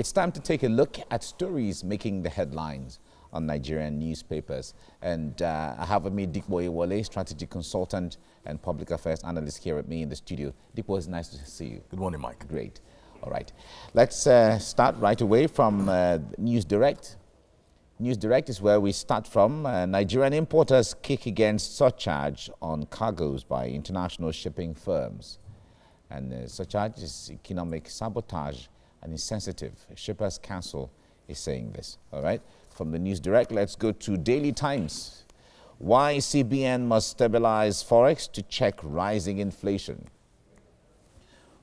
It's time to take a look at stories making the headlines on Nigerian newspapers. And I have with me Dikbo Ewole, strategy consultant and public affairs analyst here with me in the studio. Dikbo, it's nice to see you. Good morning, Mike. Great. All right. Let's start right away from News Direct. News Direct is where we start from. Nigerian importers kick against surcharge on cargoes by international shipping firms. And surcharge is economic sabotage and insensitive. Shippers Council is saying this. All right. From the News Direct, let's go to Daily Times. Why CBN must stabilize forex to check rising inflation.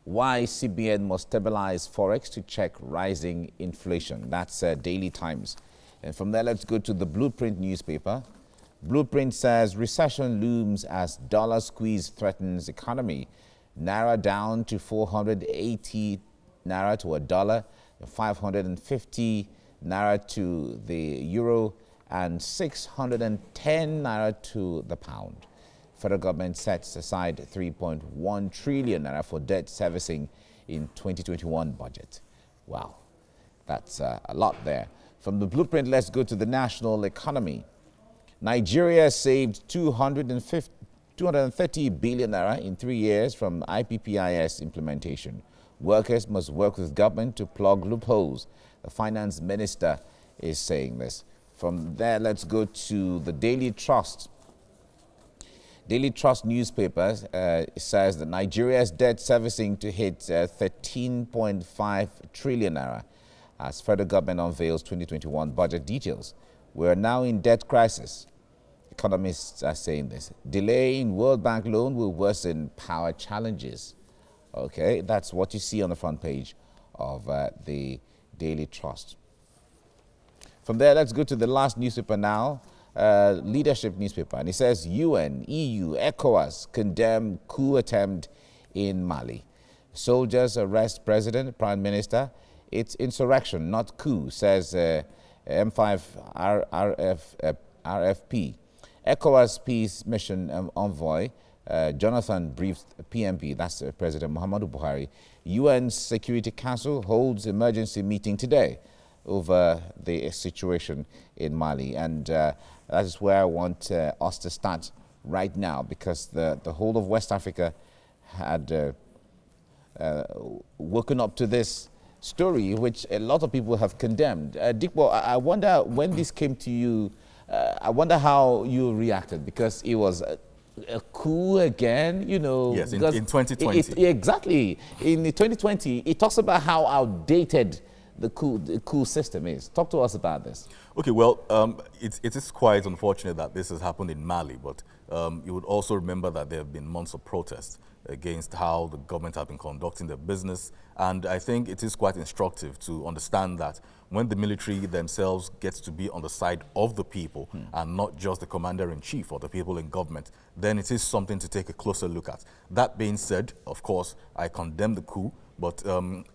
Why CBN must stabilize forex to check rising inflation. That's Daily Times. And from there, let's go to the Blueprint newspaper. Blueprint says recession looms as dollar squeeze threatens economy. Naira down to 480 Naira to a dollar, 550 Naira to the euro, and 610 Naira to the pound. Federal government sets aside 3.1 trillion Naira for debt servicing in 2021 budget. Wow, that's a lot there. From the Blueprint, let's go to the national economy. Nigeria saved 230 billion Naira in 3 years from IPPIS implementation. Workers must work with government to plug loopholes. The finance minister is saying this. From there, let's go to the Daily Trust. Daily Trust newspaper says that Nigeria's debt servicing to hit 13.5 trillion Naira as federal government unveils 2021 budget details. We are now in debt crisis. Economists are saying this. Delay in World Bank loan will worsen power challenges. Okay, that's what you see on the front page of the Daily Trust. From there, let's go to the last newspaper now, Leadership newspaper. And it says UN, EU, ECOWAS condemn coup attempt in Mali. Soldiers arrest president, prime minister. It's insurrection, not coup, says M5 RFP. ECOWAS peace mission envoy Jonathan briefed PMP, that's President Muhammadu Buhari. UN Security Council holds emergency meeting today over the situation in Mali. And that is where I want us to start right now, because the whole of West Africa had woken up to this story, which a lot of people have condemned. Dikbo, I wonder when this came to you, I wonder how you reacted, because it was a coup again, you know. Yes, in 2020. Exactly. In 2020, it talks about how outdated the coup system is. Talk to us about this. Okay, well, it is quite unfortunate that this has happened in Mali, but you would also remember that there have been months of protests against how the government have been conducting their business. And I think it is quite instructive to understand that when the military themselves gets to be on the side of the people and not just the commander-in-chief or the people in government, then it is something to take a closer look at. That being said, of course, I condemn the coup, but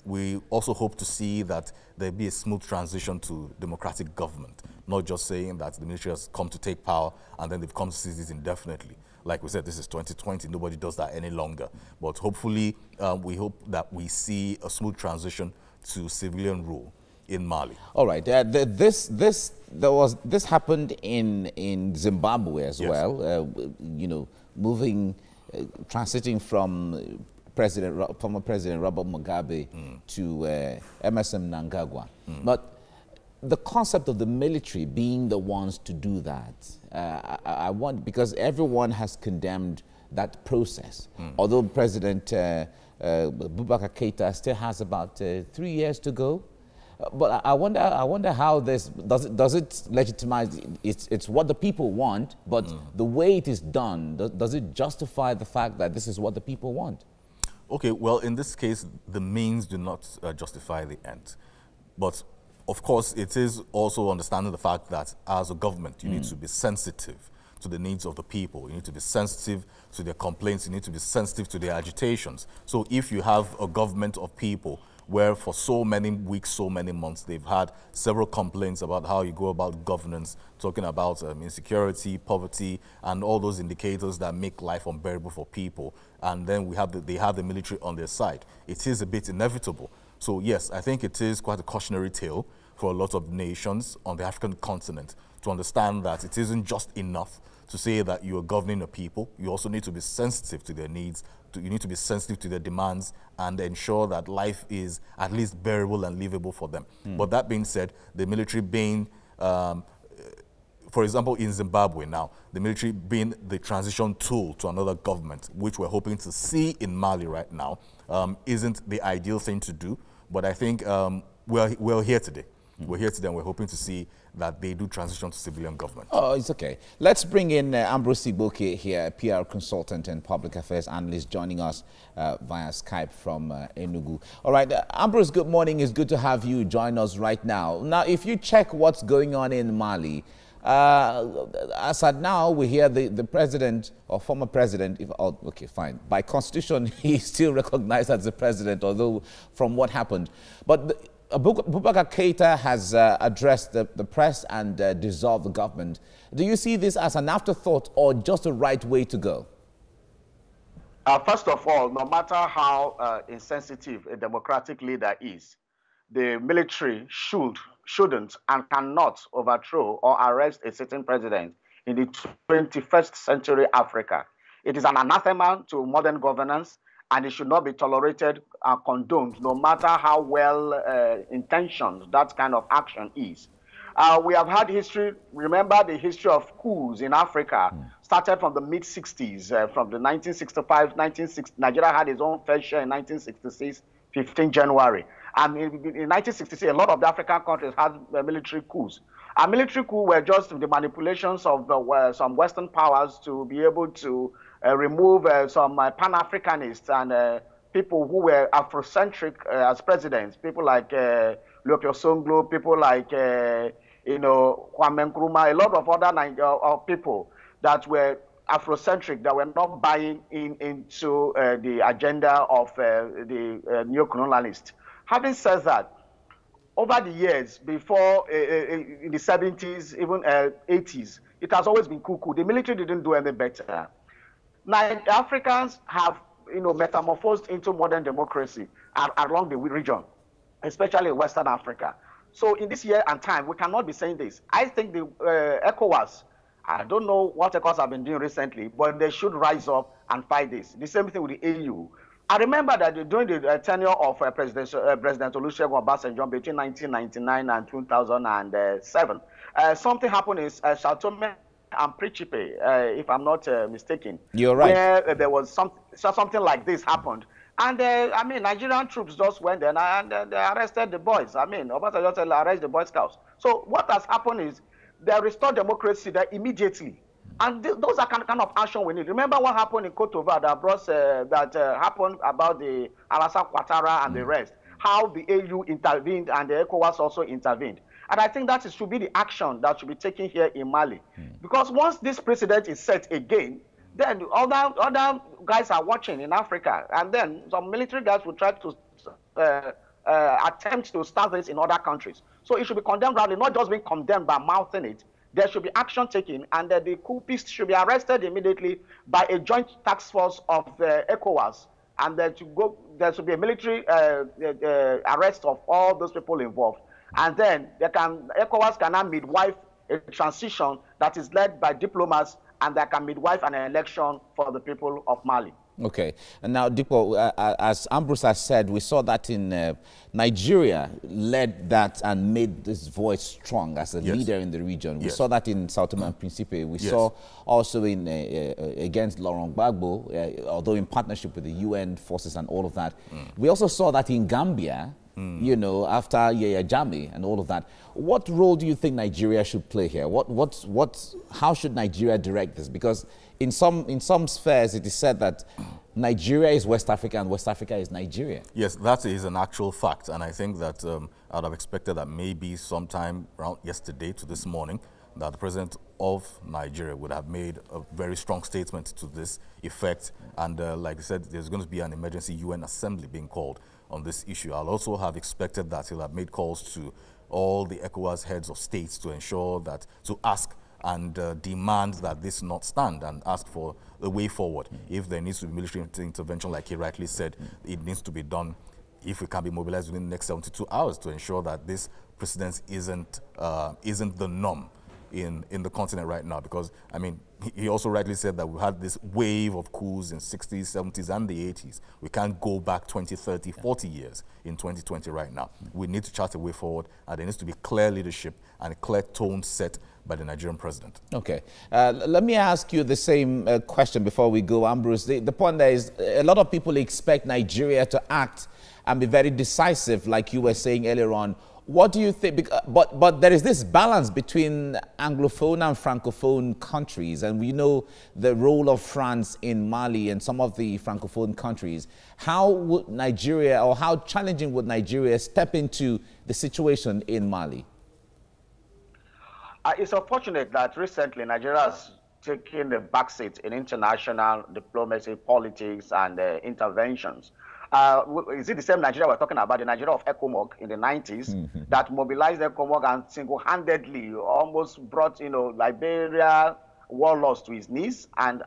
we also hope to see that there be a smooth transition to democratic government, not just saying that the military has come to take power and then they've come to seize it indefinitely. Like we said, this is 2020. Nobody does that any longer. But hopefully, we hope that we see a smooth transition to civilian rule in Mali. All right. This happened in Zimbabwe as well. You know, transiting from former President Robert Mugabe to Emerson Mnangagwa. But the concept of the military being the ones to do that, I want, because everyone has condemned that process. Although President Boubacar Keïtaas still has about 3 years to go. But I wonder how this does it legitimize? It's what the people want, but the way it is done, does it justify the fact that this is what the people want? Okay, well, in this case, the means do not justify the end. But of course, it is also understanding the fact that as a government, you need to be sensitive to the needs of the people. You need to be sensitive to their complaints. You need to be sensitive to their agitations. So if you have a government of people where for so many weeks, so many months, they've had several complaints about how you go about governance, talking about insecurity, poverty, and all those indicators that make life unbearable for people. And then they have the military on their side. It is a bit inevitable. So yes, I think it is quite a cautionary tale for a lot of nations on the African continent to understand that it isn't just enough to say that you are governing a people. You also need to be sensitive to their needs. You need to be sensitive to their demands and ensure that life is at least bearable and livable for them. But that being said, the military being, for example, in Zimbabwe now, the military being the transition tool to another government, which we're hoping to see in Mali right now, isn't the ideal thing to do. But I think we're here today. We're here today and we're hoping to see that they do transition to civilian government. Oh, it's okay. Let's bring in Ambrose Igboke here, PR consultant and public affairs analyst, joining us via Skype from Enugu. All right, Ambrose, good morning. It's good to have you join us right now. Now, if you check what's going on in Mali, as at now, we hear the president or former president, okay, fine. By constitution, he's still recognized as the president, although from what happened. But Boubacar Keïtaas has addressed the press and dissolved the government. Do you see this as an afterthought or just the right way to go? First of all, no matter how insensitive a democratic leader is, the military shouldn't and cannot overthrow or arrest a sitting president in the 21st century Africa. It is an anathema to modern governance, and it should not be tolerated or condoned, no matter how well intentioned that kind of action is. We have had history. Remember the history of coups in Africa started from the mid-60s, from the 1965, Nigeria had its own fair share in 1966, 15 January. And in 1966, a lot of the African countries had military coups. And military coups were just the manipulations of some Western powers to be able to remove some Pan-Africanists and people who were Afrocentric as presidents, people like Leopio Songlo, people like Kwame Nkrumah, a lot of other people that were Afrocentric, that were not buying into the agenda of the neo-colonialists. Having said that, over the years, before in the 70s, even 80s, it has always been coup. The military didn't do any better. Now, Africans have, metamorphosed into modern democracy along the region, especially in Western Africa. So in this year and time, we cannot be saying this. I think the ECOWAS, I don't know what ECOWAS have been doing recently, but they should rise up and fight this. The same thing with the AU. I remember that during the tenure of President Olusegun Obasanjo between 1999 and 2007, something happened in Sao Tome and Principe, if I'm not mistaken. You're right. Where there was something like this happened. And, Nigerian troops just went there and they arrested the boys. Obasanjo said, arrest the Boy Scouts. So what has happened is they restored democracy there immediately. And those are kind of action we need. Remember what happened in Côte d'Ivoire that happened about the Alassane Ouattara and the rest, how the AU intervened and the ECOWAS also intervened. And I think that should be the action that should be taken here in Mali. Because once this precedent is set again, then other guys are watching in Africa. And then some military guys will try to attempt to start this in other countries. So it should be condemned roundly, not just being condemned by mouthing it. There should be action taken, and the coupists should be arrested immediately by a joint task force of ECOWAS, and there should be a military arrest of all those people involved. And then ECOWAS can now midwife a transition that is led by diplomats, and they can midwife an election for the people of Mali. Okay. And now, Dipo, as Ambrose has said, we saw that in Nigeria led that and made this voice strong as a leader in the region. We saw that in Sao Tome and Principe. We saw also in against Laurent Gbagbo, although in partnership with the UN forces and all of that. We also saw that in Gambia, after Yaya Jammeh and all of that. What role do you think Nigeria should play here? How should Nigeria direct this? Because in some spheres, it is said that Nigeria is West Africa and West Africa is Nigeria. Yes, that is an actual fact. And I think that I would have expected that maybe sometime around yesterday to this morning, that the president of Nigeria would have made a very strong statement to this effect. And like I said, there's going to be an emergency UN assembly being called on this issue. I'll also have expected that he'll have made calls to all the ECOWAS heads of states to ensure that, to ask and demand that this not stand and ask for a way forward. If there needs to be military intervention, like he rightly said, it needs to be done if we can be mobilized within the next 72 hours to ensure that this precedence isn't the norm in the continent right now. Because, I mean, he also rightly said that we had this wave of coups in 60s, 70s, and the 80s. We can't go back 20, 30, 40 years in 2020 right now. We need to chart a way forward, and there needs to be clear leadership and a clear tone set by the Nigerian president. Okay. Let me ask you the same question before we go, Ambrose. The point there is a lot of people expect Nigeria to act and be very decisive, like you were saying earlier on. What do you think? But there is this balance between Anglophone and Francophone countries, and we know the role of France in Mali and some of the Francophone countries. How would Nigeria, or how challenging would Nigeria step into the situation in Mali? It's unfortunate that recently Nigeria has taken the backseat in international diplomacy, politics, and interventions. Is it the same Nigeria we're talking about, the Nigeria of ECOWAS in the 90s, that mobilized ECOWAS and single-handedly almost brought, Liberia warlords to his knees and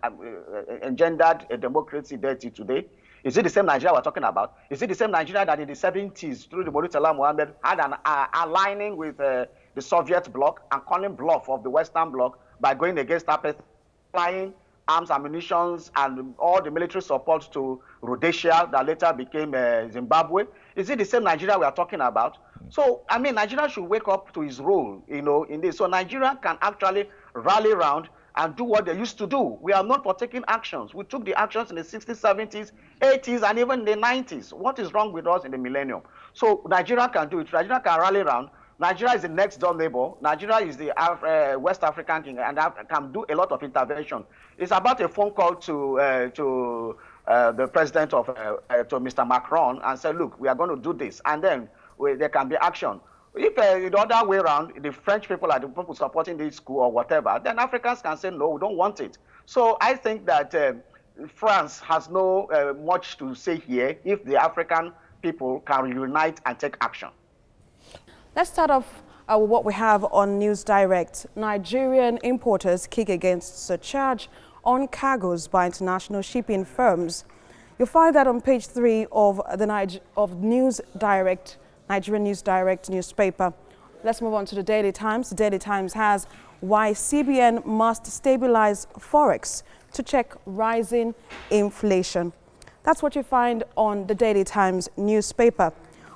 engendered a democracy there till today? Is it the same Nigeria we're talking about? Is it the same Nigeria that in the 70s, through the Murtala Mohammed, had an aligning with the Soviet bloc and calling bluff of the Western bloc by going against applying arms, ammunition, and all the military support to Rhodesia that later became Zimbabwe? Is it the same Nigeria we are talking about? So, I mean, Nigeria should wake up to his role, in this. So Nigeria can actually rally around and do what they used to do. We are not for taking actions. We took the actions in the 60s, 70s, 80s, and even the 90s. What is wrong with us in the millennium? So Nigeria can do it. Nigeria can rally around. Nigeria is the next door neighbor. Nigeria is the West African king, and can do a lot of intervention. It's about a phone call to the president of, to Mr. Macron, and say, look, we are going to do this, and then there can be action. If the other way around, the French people are the people supporting this coup or whatever, then Africans can say, no, we don't want it. So I think that France has no much to say here if the African people can unite and take action. Let's start off with what we have on News Direct. Nigerian importers kick against surcharge on cargoes by international shipping firms. You'll find that on page 3 of News Direct, Nigerian News Direct newspaper. Let's move on to the Daily Times. The Daily Times has why CBN must stabilize forex to check rising inflation. That's what you find on the Daily Times newspaper.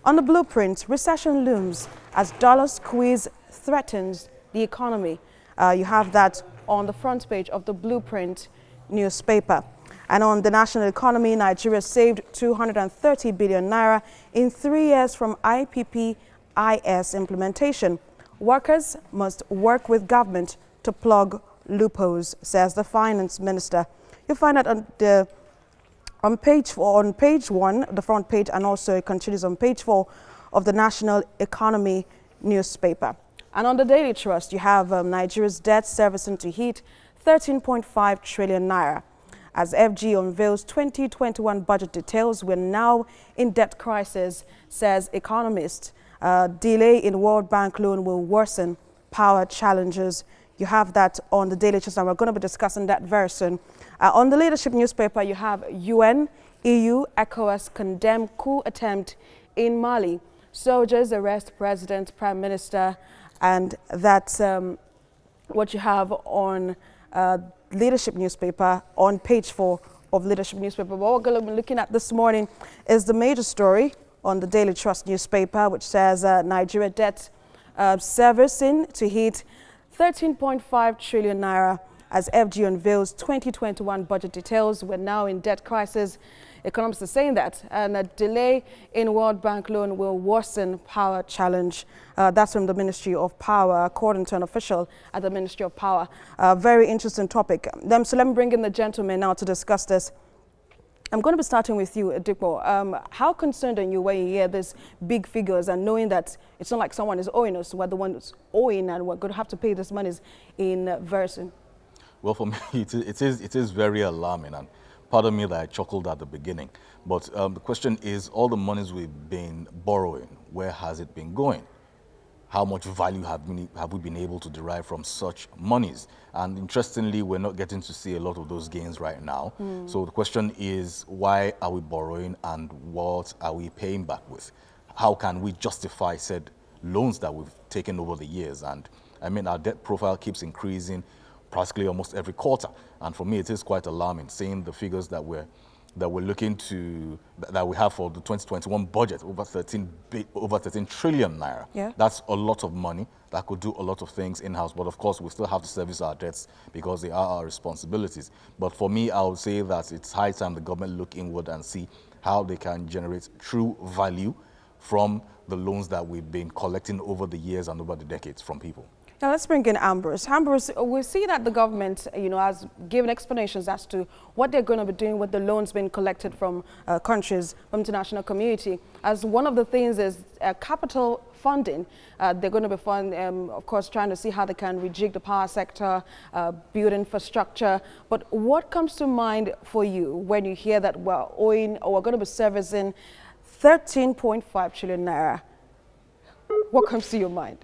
On the blueprint, recession looms as dollar squeeze threatens the economy. You have that on the front page of the blueprint newspaper. And on the national economy, Nigeria saved 230 billion naira in 3 years from IPPIS implementation. Workers must work with government to plug loopholes, says the finance minister. You'll find that on page 1, the front page, and also it continues on page 4 of the national economy newspaper. And on the Daily Trust, you have Nigeria's debt servicing to hit 13.5 trillion naira. As FG unveils 2021 budget details, we're now in debt crisis, says economist. Delay in World Bank loan will worsen power challenges. You have that on the Daily Trust, and we're going to be discussing that very soon. On the leadership newspaper, you have UN, EU, ECOWAS condemn coup attempt in Mali. Soldiers arrest president, prime minister, and that's what you have on leadership newspaper on page 4 of leadership newspaper. What we're going to be looking at this morning is the major story on the Daily Trust newspaper, which says Nigeria debt servicing to hit 13.5 trillion naira as FG unveils 2021 budget details. We're now in debt crisis. Economists are saying that, and a delay in World Bank loan will worsen power challenge. That's from the Ministry of Power, according to an official at the Ministry of Power. Very interesting topic. So let me bring in the gentleman now to discuss this. I'm going to be starting with you, Dipo. How concerned are you when you hear these big figures and knowing that it's not like someone is owing us, we're the one who's owing and we're going to have to pay this money in very soon? Well, for me, it is very alarming, and pardon me that I chuckled at the beginning. But the question is, all the monies we've been borrowing, where has it been going? how much value have we been able to derive from such monies? And interestingly, we're not getting to see a lot of those gains right now. So the question is, why are we borrowing and what are we paying back with? How can we justify said loans that we've taken over the years? And I mean, our debt profile keeps increasing practically almost every quarter. And for me, it is quite alarming seeing the figures that we're looking to, that we have for the 2021 budget, over 13 trillion naira. Yeah. That's a lot of money that could do a lot of things in-house. But of course, we still have to service our debts because they are our responsibilities. But for me, I would say that it's high time the government look inward and see how they can generate true value from the loans that we've been collecting over the years and over the decades from people. Now let's bring in Ambrose. Ambrose, we see that the government, has given explanations as to what they're going to be doing with the loans being collected from countries, from the international community. As one of the things is capital funding. They're going to be of course, trying to see how they can rejig the power sector, build infrastructure. But what comes to mind for you when you hear that we're owing, or we're going to be servicing 13.5 trillion naira? What comes to your mind?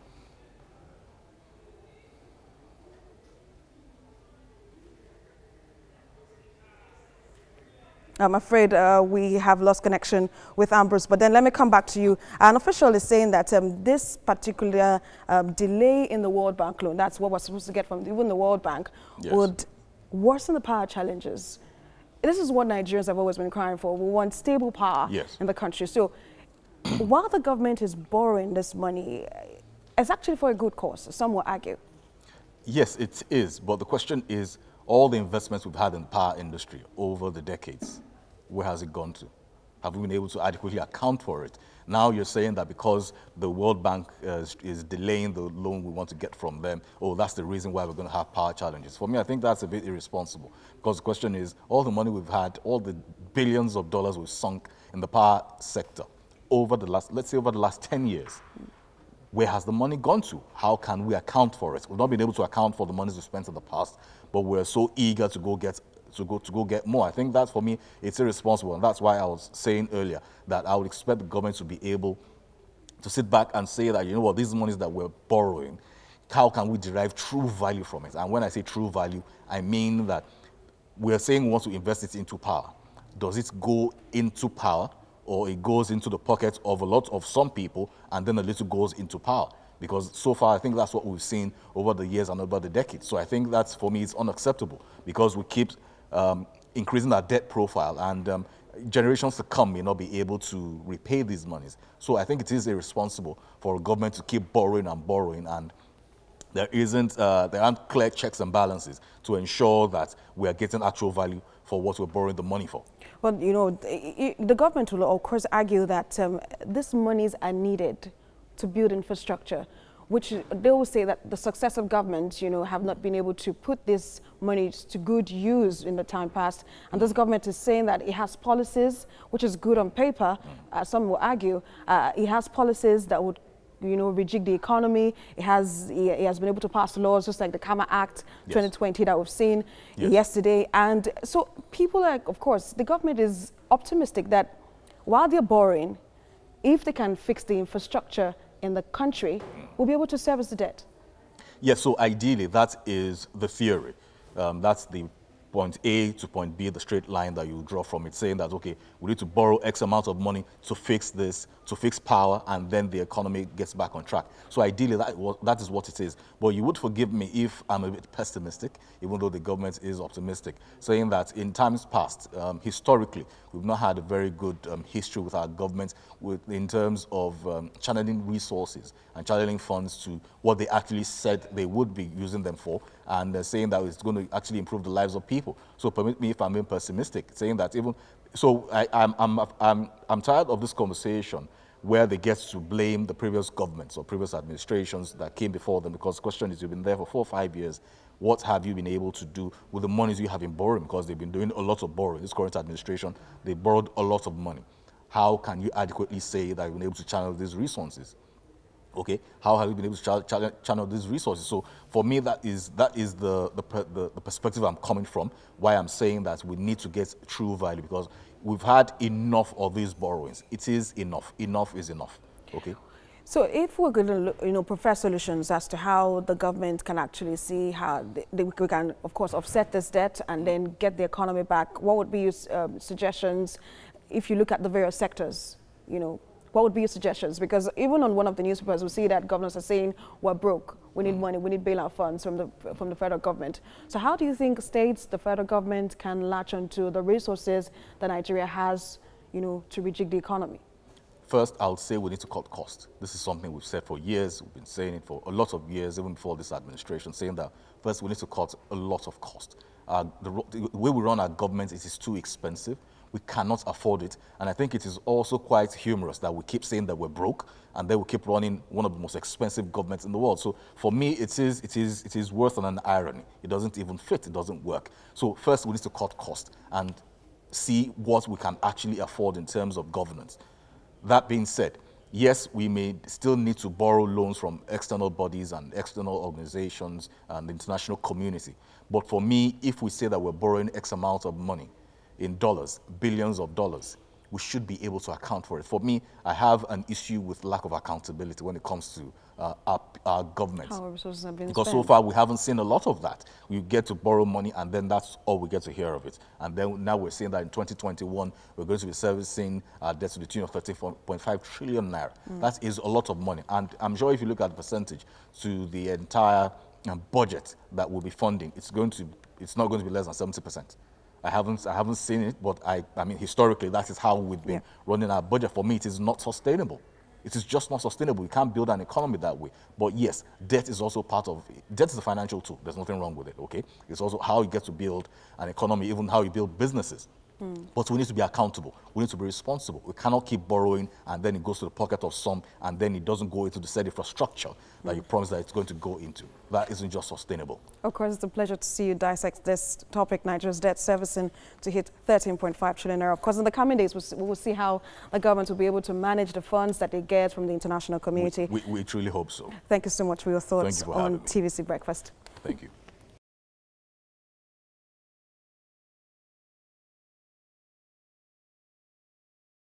I'm afraid we have lost connection with Ambrose, but then let me come back to you. An official is saying that this particular delay in the World Bank loan, that's what we're supposed to get from even the World Bank, yes, would worsen the power challenges. This is what Nigerians have always been crying for. We want stable power, yes, in the country. So while the government is borrowing this money, it's actually for a good cause, some will argue. Yes, it is, but the question is, all the investments we've had in the power industry over the decades, where has it gone to? Have we been able to adequately account for it? Now you're saying that because the World Bank is delaying the loan we want to get from them, oh, that's the reason why we're going to have power challenges. For me, I think that's a bit irresponsible, because the question is, all the money we've had, all the billions of dollars we've sunk in the power sector over the last, let's say over the last 10 years, where has the money gone to? How can we account for it? We've not been able to account for the monies we spent in the past, but we're so eager to go get more. I think that, for me, it's irresponsible, and that's why I was saying earlier that I would expect the government to be able to sit back and say that, you know what, these monies that we're borrowing, how can we derive true value from it? And when I say true value, I mean that we're saying we want to invest it into power. Does it go into power, or it goes into the pockets of a lot of some people, and then a little goes into power? Because so far, I think that's what we've seen over the years and over the decades. So I think that's, for me, it's unacceptable, because we keep increasing our debt profile, and generations to come may not be able to repay these monies. So I think it is irresponsible for a government to keep borrowing and borrowing, and there aren't clear checks and balances to ensure that we are getting actual value for what we're borrowing the money for. Well, the government will, of course, argue that these monies are needed to build infrastructure, which they will say that the successive governments, have not been able to put this money to good use in the time past. And this government is saying that it has policies, which is good on paper, some will argue. It has policies that would rejig the economy. It has been able to pass laws just like the Karma Act 2020 that we've seen yesterday. And so people of course, the government is optimistic that while they're borrowing, if they can fix the infrastructure in the country, we'll be able to service the debt. Yes, so ideally that is the theory. That's the point A to point B, the straight line that you draw from it, saying that, okay, we need to borrow X amount of money to fix this, to fix power, and then the economy gets back on track. So ideally, that is what it is. But you would forgive me if I'm a bit pessimistic, even though the government is optimistic, saying that in times past, historically, we've not had a very good history with our government in terms of channeling resources and channeling funds to what they actually said they would be using them for, and saying that it's going to actually improve the lives of people. So permit me if I'm being pessimistic, saying that even so, I'm tired of this conversation where they get to blame the previous governments or previous administrations that came before them, because the question is, you've been there for 4 or 5 years. What have you been able to do with the monies you have been borrowing? Because they've been doing a lot of borrowing. This current administration, they borrowed a lot of money. How can you adequately say that you've been able to channel these resources? Okay, how have you been able to channel these resources? So for me, that is the perspective I'm coming from, why I'm saying that we need to get true value, because we've had enough of these borrowings. It is enough. Enough is enough. Okay. So if we're going to look, prefer solutions as to how the government can actually see how we can, of course, offset this debt and then get the economy back, what would be your suggestions if you look at the various sectors? What would be your suggestions? Because even on one of the newspapers, we see that governors are saying we're broke, we need money, we need bailout funds from the federal government. So how do you think states, the federal government, can latch onto the resources that Nigeria has, to rejig the economy? First, I would say we need to cut costs. This is something we've said for years. We've been saying it for a lot of years, even before this administration, saying that first we need to cut a lot of cost. The way we run our government, it is too expensive. We cannot afford it. And I think it is also quite humorous that we keep saying that we're broke and then we keep running one of the most expensive governments in the world. So for me, it is worse than an irony. It doesn't even fit. It doesn't work. So first, we need to cut costs and see what we can actually afford in terms of governance. That being said, yes, we may still need to borrow loans from external bodies and external organizations and the international community. But for me, if we say that we're borrowing X amount of money in dollars, billions of dollars, we should be able to account for it. For me, I have an issue with lack of accountability when it comes to our government. How our resources have been because spent. so far we haven't seen a lot of that. We get to borrow money and then that's all we get to hear of it. And then now we're saying that in 2021, we're going to be servicing our debt to the tune of 34.5 trillion naira. That is a lot of money. And I'm sure if you look at the percentage to the entire budget that we'll be funding, it's not going to be less than 70%. I haven't seen it, but I mean, historically, that is how we've been running our budget. For me, it is not sustainable. It is just not sustainable. We can't build an economy that way. But yes, debt is also part of it. Debt is a financial tool. There's nothing wrong with it, okay? It's also how you get to build an economy, even how you build businesses. But we need to be accountable. We need to be responsible. We cannot keep borrowing and then it goes to the pocket of some and then it doesn't go into the said infrastructure that you promised that it's going to go into. That isn't just sustainable. Of course, it's a pleasure to see you dissect this topic, Nigeria's debt servicing to hit 13.5 trillion naira. Of course, in the coming days, we will see how the government will be able to manage the funds that they get from the international community. We truly hope so. Thank you so much for your thoughts on me. TVC Breakfast. Thank you.